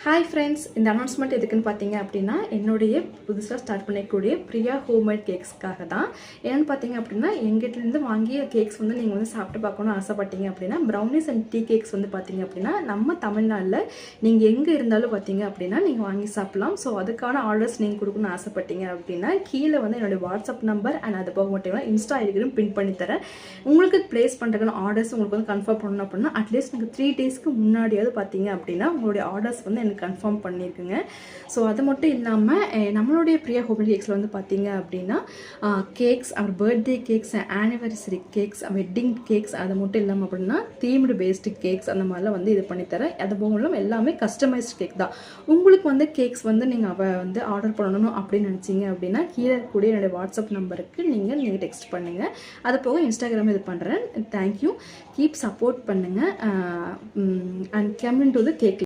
Hi friends, இந்த announcement எதுக்குன்னு பார்த்தீங்க அப்படின்னா என்னுடைய புதுசாக ஸ்டார்ட் பண்ணக்கூடிய பிரியா ஹோம்மேட் கேக்ஸ்க்காக தான். ஏன்னு பார்த்தீங்க அப்படின்னா எங்கிட்டேருந்து வாங்கிய கேக்ஸ் வந்து நீங்கள் வந்து சாப்பிட்டு பார்க்கணும்னு ஆசைப்பட்டீங்க அப்படின்னா ப்ரௌனிஸ் அண்ட் டீ கேக்ஸ் வந்து பார்த்தீங்க அப்படின்னா நம்ம தமிழ்நாட்டில் நீங்கள் எங்கே இருந்தாலும் பார்த்தீங்க அப்படின்னா நீங்கள் வாங்கி சாப்பிட்லாம். ஸோ அதுக்கான ஆர்டர்ஸ் நீங்கள் கொடுக்கணும்னு ஆசைப்பட்டீங்க அப்படின்னா கீழே வந்து என்னுடைய வாட்ஸ்அப் நம்பர் அண்ட் அது போக மட்டும் இன்ஸ்டா ஐடியும் பின் பண்ணி தரேன். உங்களுக்கு ப்ளேஸ் பண்ணுறதுக்கான ஆர்டர்ஸ் உங்களுக்கு வந்து கன்ஃபார்ம் பண்ணணும் அப்படின்னா அட்லீஸ்ட் நீங்கள் 3 டேஸ்க்கு முன்னாடியாவது பார்த்தீங்க அப்படின்னா உங்களுடைய ஆர்டர்ஸ் வந்து கன்ஃபார்ம் பண்ணியிருக்குங்க. ஸோ அது மட்டும் இல்லாமல் நம்மளுடைய பிரியா ஹோம்மேட் கேக்ஸில் வந்து பார்த்தீங்க அப்படின்னா கேக்ஸ், அவர் birthday cakes, anniversary cakes, wedding cakes, அது மட்டும் இல்லாமல் அப்படின்னா தீம்டு பேஸ்டு கேக்ஸ் அந்த மாதிரிலாம் வந்து இது பண்ணித்தரேன். அது போக இல்லாமல் எல்லாமே கஸ்டமைஸ்டு கேக் தான். உங்களுக்கு வந்து கேக்ஸ் வந்து நீங்கள் வந்து ஆர்டர் பண்ணணும் அப்படின்னு நினச்சிங்க அப்படின்னா கீழே இருக்கக்கூடிய என்னுடைய வாட்ஸ்அப் நம்பருக்கு நீங்கள் டெக்ஸ்ட் பண்ணுங்கள். அது போக இன்ஸ்டாகிராம் இது பண்ணுறேன். தேங்க்யூ, கீப் சப்போர்ட் பண்ணுங்கள் and come in to the cake.